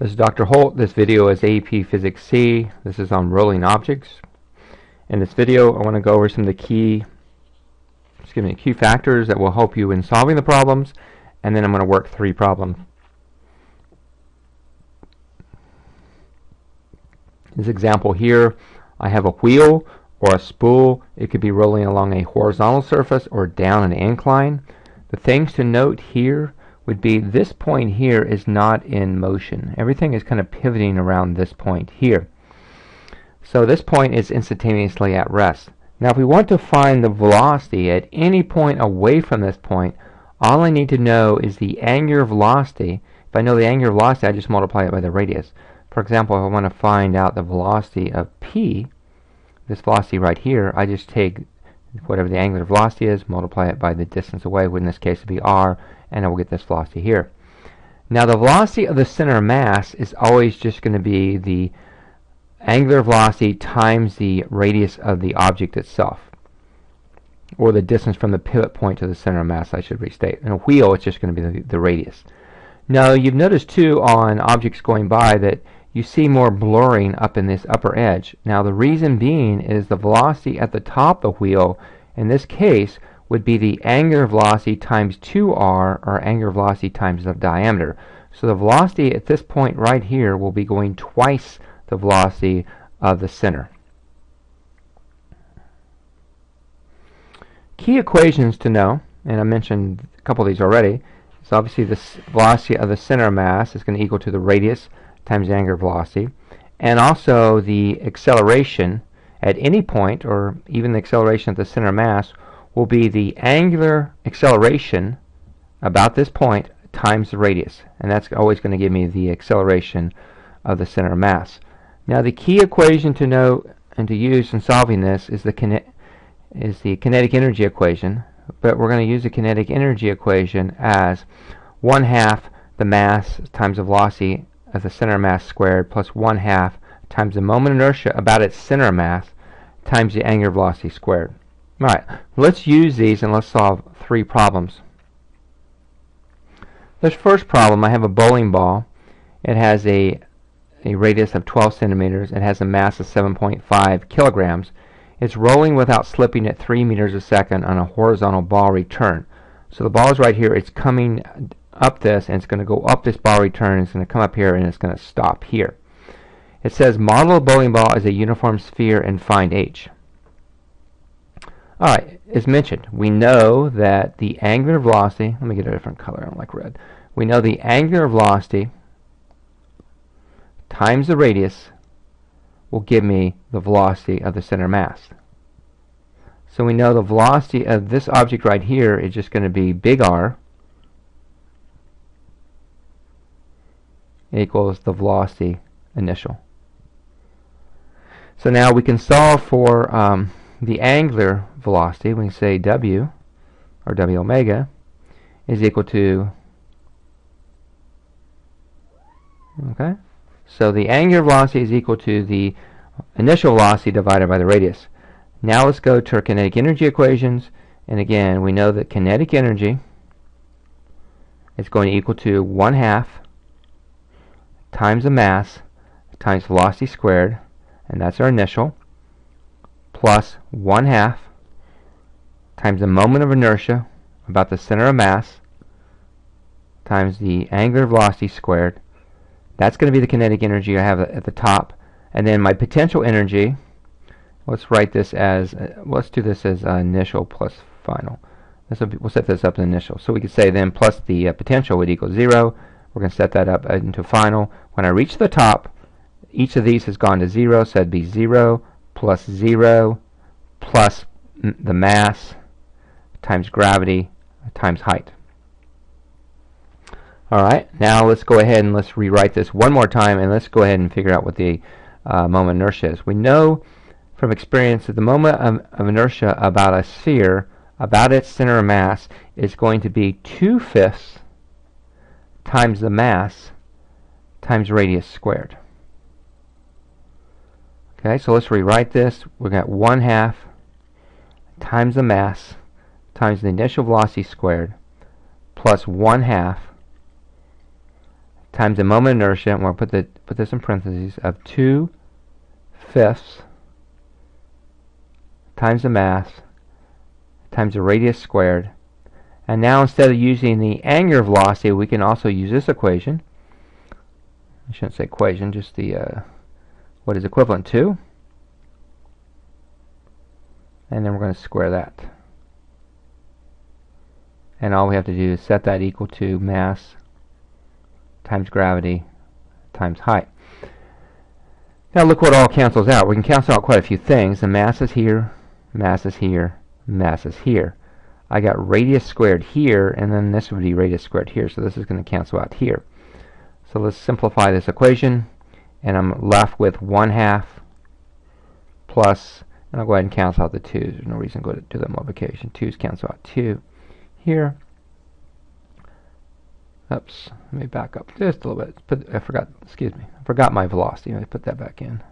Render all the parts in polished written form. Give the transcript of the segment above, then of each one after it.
This is Dr. Holt. This video is AP Physics C. This is on rolling objects. In this video, I want to go over some of the key factors that will help you in solving the problems, and then I'm going to work 3 problems. This example here, I have a wheel or a spool. It could be rolling along a horizontal surface or down an incline. The things to note here would be this point here is not in motion. Everything is kind of pivoting around this point here. So this point is instantaneously at rest. Now if we want to find the velocity at any point away from this point, all I need to know is the angular velocity. If I know the angular velocity, I just multiply it by the radius. For example, if I want to find out the velocity of p, this velocity right here, I just take whatever the angular velocity is, multiply it by the distance away, which in this case would be r, and I will get this velocity here. Now the velocity of the center of mass is always just going to be the angular velocity times the radius of the object itself, or the distance from the pivot point to the center of mass, I should restate. In a wheel, it's just going to be the radius. Now you've noticed too on objects going by that you see more blurring up in this upper edge. Now the reason being is the velocity at the top of the wheel, in this case, would be the angular velocity times 2r, or angular velocity times the diameter. So the velocity at this point right here will be going twice the velocity of the center. Key equations to know, and I mentioned a couple of these already. So obviously the velocity of the center of mass is going to equal to the radius times the angular velocity, and also the acceleration at any point, or even the acceleration at the center of mass, will be the angular acceleration about this point times the radius, and that's always going to give me the acceleration of the center of mass. Now the key equation to know and to use in solving this is the kinetic energy equation, but we're going to use the kinetic energy equation as 1/2 the mass times the velocity of the center of mass squared plus 1/2 times the moment of inertia about its center of mass times the angular velocity squared. Alright, let's use these and let's solve 3 problems. This first problem, I have a bowling ball. It has a radius of 12 centimeters. It has a mass of 7.5 kilograms. It's rolling without slipping at 3 meters a second on a horizontal ball return. So the ball is right here. It's coming up this, and it's going to go up this ball return. It's going to come up here, and it's going to stop here. It says model a bowling ball as a uniform sphere and find h. Alright, as mentioned, we know that the angular velocity, let me get a different color, I don't like red. We know the angular velocity times the radius will give me the velocity of the center mass. So we know the velocity of this object right here is just going to be big R equals the velocity initial. So now we can solve for the angular velocity. We can say W, or W omega, is equal to, okay, so the angular velocity is equal to the initial velocity divided by the radius. Now let's go to our kinetic energy equations, and again we know that kinetic energy is going to equal to 1/2 times the mass times velocity squared, and that's our initial, plus 1/2 times the moment of inertia about the center of mass times the angular velocity squared. That's going to be the kinetic energy I have at the top. And then my potential energy, let's write this as, let's do this as initial plus final. We'll set this up as initial. So we could say then plus the potential would equal 0. We're going to set that up into final. When I reach the top, each of these has gone to 0, so it'd be 0 plus 0 plus the mass times gravity times height. Alright, now let's go ahead and let's rewrite this one more time, and let's go ahead and figure out what the moment of inertia is. We know from experience that the moment of inertia about a sphere, about its center of mass, is going to be 2/5 times the mass times radius squared. Okay, so let's rewrite this. We've got 1/2 times the mass times the initial velocity squared plus 1/2 times the moment of inertia, and we'll put this in parentheses, of 2/5 times the mass times the radius squared. And now instead of using the angular velocity, we can also use this equation. I shouldn't say equation, just the what is equivalent to. And then we're going to square that. And all we have to do is set that equal to mass times gravity times height. Now look what all cancels out. We can cancel out quite a few things. The mass is here, mass is here, mass is here. I got radius squared here, and then this would be radius squared here, so this is going to cancel out here. So let's simplify this equation, and I'm left with 1/2 plus, and I'll go ahead and cancel out the 2's. There's no reason to go to the multiplication. 2's cancel out 2 here. Oops, let me back up just a little bit. I forgot my velocity. Let me put that back in.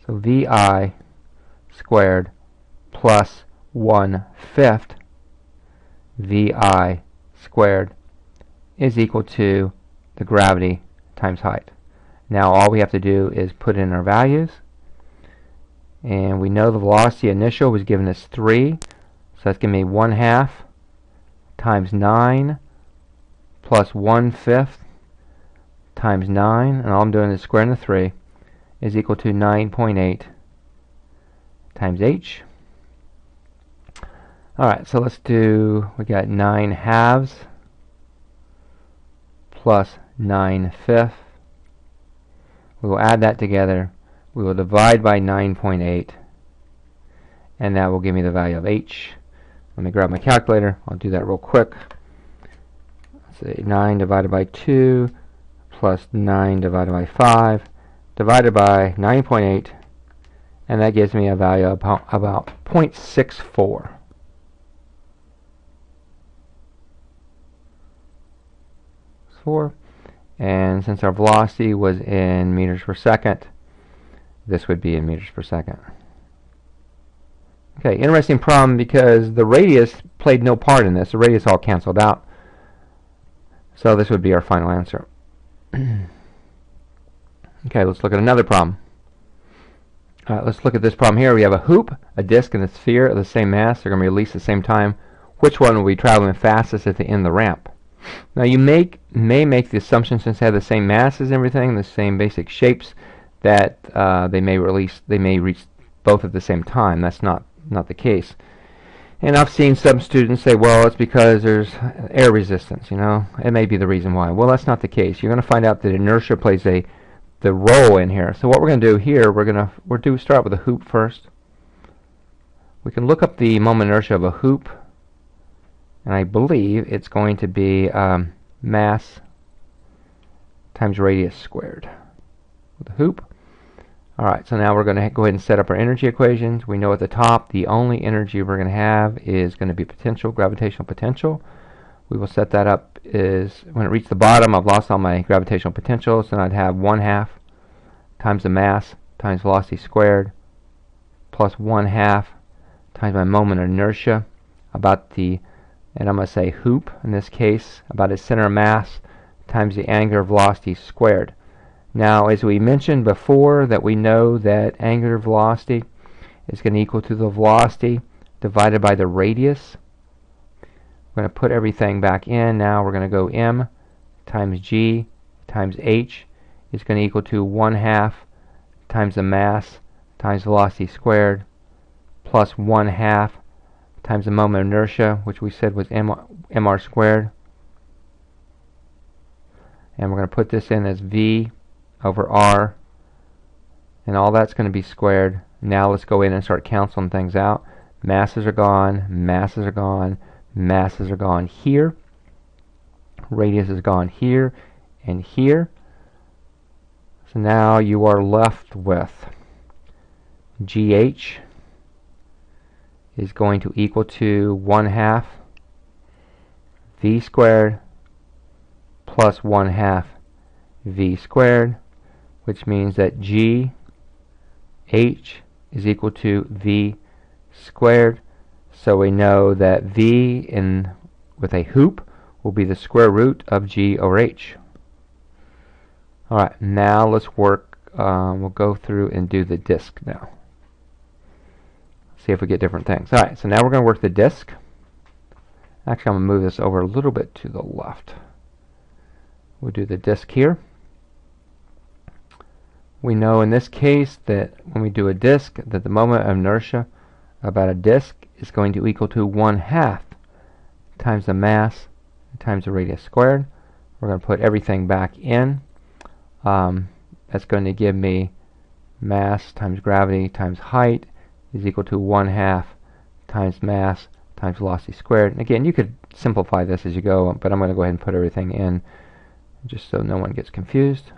So VI squared plus 1/5 VI squared is equal to the gravity times height. Now all we have to do is put in our values, and we know the velocity initial was given as 3, so that's going to be 1/2 times 9 plus 1/5 times 9, and all I'm doing is squaring the 3, is equal to 9.8 times h. Alright, so let's do, we got 9/2 plus 9/5. We will add that together. We will divide by 9.8, and that will give me the value of h. Let me grab my calculator. I'll do that real quick. Let's see, 9 divided by 2 plus 9 divided by 5 divided by 9.8, and that gives me a value of about 0.64. And since our velocity was in meters per second, this would be in meters per second. Okay, interesting problem because the radius played no part in this. The radius all canceled out. So this would be our final answer. Okay, let's look at another problem. Let's look at this problem here. We have a hoop, a disc, and a sphere of the same mass. They're going to be released at the same time. Which one will be traveling fastest at the end of the ramp? Now you may make the assumption, since they have the same masses and everything, the same basic shapes, that they may reach both at the same time. That's not the case. And I've seen some students say, well, it's because there's air resistance, you know. It may be the reason why. Well, that's not the case. You're going to find out that inertia plays the role in here. So what we're going to do here, we'll start with a hoop first. We can look up the moment inertia of a hoop, and I believe it's going to be mass times radius squared with a hoop. Alright, so now we're going to go ahead and set up our energy equations. We know at the top the only energy we're going to have is going to be potential, gravitational potential. We will set that up is when it reaches the bottom, I've lost all my gravitational potential, so I'd have 1/2 times the mass times velocity squared plus 1/2 times my moment of inertia about the, and I'm going to say hoop in this case, about its center of mass times the angular velocity squared. Now, as we mentioned before, that we know that angular velocity is going to equal to the velocity divided by the radius. We're going to put everything back in. Now we're going to go m times g times h is going to equal to 1/2 times the mass times velocity squared plus 1/2 times the moment of inertia, which we said was mr squared. And we're going to put this in as v over r, and all that's going to be squared. Now let's go in and start canceling things out. Masses are gone, masses are gone, masses are gone here, radius is gone here and here. So now you are left with GH is going to equal to 1/2 v squared plus 1/2 v squared, which means that GH is equal to v squared. So we know that v with a hoop will be the square root of g over h. Alright, now let's work, we'll go through and do the disk now. See if we get different things. Alright, so now we're going to work the disk. Actually, I'm going to move this over a little bit to the left. We'll do the disk here. We know in this case that when we do a disk, that the moment of inertia about a disk is going to equal to 1/2 times the mass times the radius squared. We're going to put everything back in. That's going to give me mass times gravity times height is equal to 1/2 times mass times velocity squared. And again, you could simplify this as you go, but I'm going to go ahead and put everything in just so no one gets confused.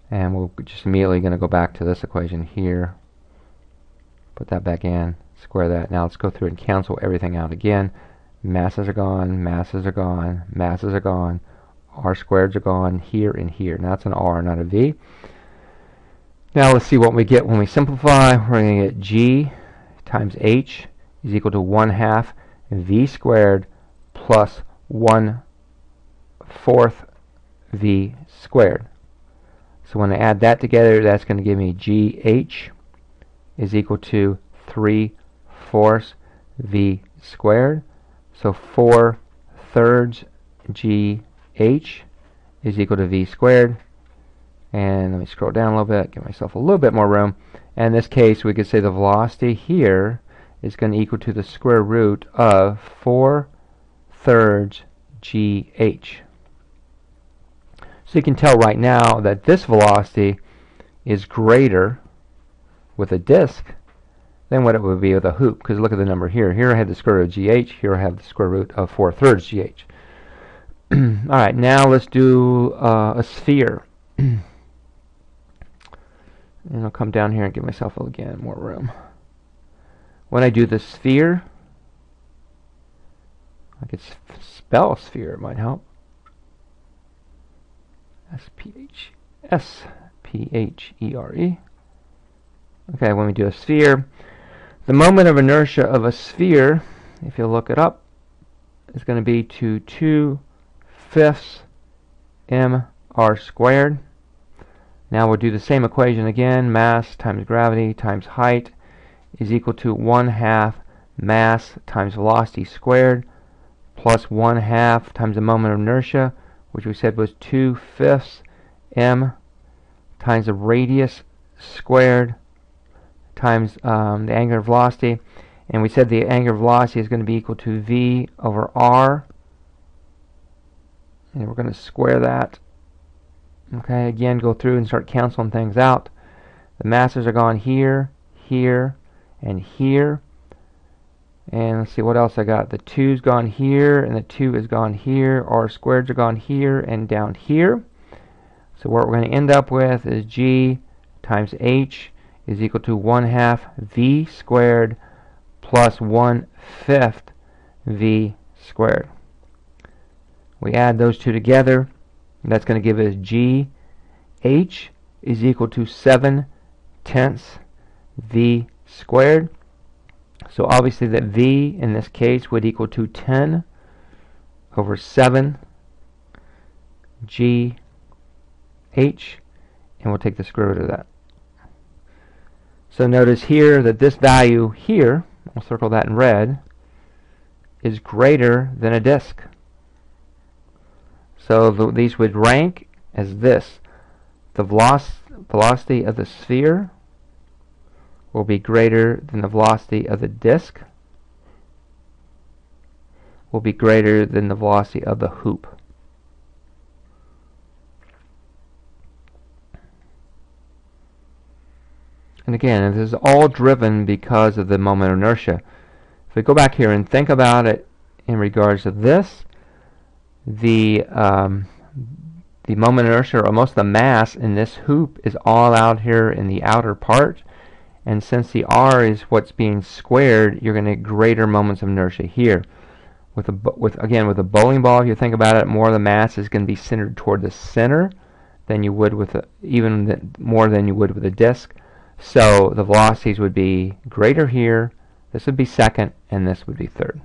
And we're just immediately going to go back to this equation here. Put that back in, square that. Now let's go through and cancel everything out again. Masses are gone, masses are gone, masses are gone. R squareds are gone here and here. Now that's an R, not a V. Now let's see what we get when we simplify. We're going to get G times H is equal to 1/2 V squared plus 1/4 V squared. So when I add that together, that's going to give me GH is equal to 3/4 V squared. So 4/3 GH is equal to V squared. And let me scroll down a little bit, give myself a little bit more room. And in this case, we could say the velocity here is going to equal to the square root of 4/3 GH. So you can tell right now that this velocity is greater with a disk than what it would be with a hoop, because look at the number here. Here I have the square root of GH, here I have the square root of 4/3 GH. Alright, now let's do a sphere. And I'll come down here and give myself, again, more room. When I do the sphere, I could spell sphere, it might help. S-P-H-E-R-E. Okay, when we do a sphere, the moment of inertia of a sphere, if you look it up, is going to be to 2/5 mr squared. Now we'll do the same equation again. Mass times gravity times height is equal to 1/2 mass times velocity squared plus 1/2 times the moment of inertia, which we said was 2/5 m times the radius squared times the angular velocity. And we said the angular velocity is going to be equal to V over R. And we're going to square that. Okay, again, go through and start canceling things out. The masses are gone here, here, and here. And let's see what else I got. The 2's gone here, and the 2 is gone here. R squareds are gone here and down here. So what we're going to end up with is G times H is equal to 1/2 V squared plus 1/5 V squared. We add those two together, and that's going to give us GH is equal to 7/10 V squared. So obviously that V in this case would equal to 10 over 7 GH, and we'll take the square root of that. So notice here that this value here, I'll circle that in red, is greater than a disk. So these would rank as this. The velocity of the sphere will be greater than the velocity of the disk, will be greater than the velocity of the hoop. And again, this is all driven because of the moment of inertia. If we go back here and think about it in regards to this, the moment of inertia, or most of the mass in this hoop, is all out here in the outer part. And since the R is what's being squared, you're going to get greater moments of inertia here. With a bowling ball, if you think about it, more of the mass is going to be centered toward the center than you would with more than you would with a disk. So the velocities would be greater here This would be second, and this would be third.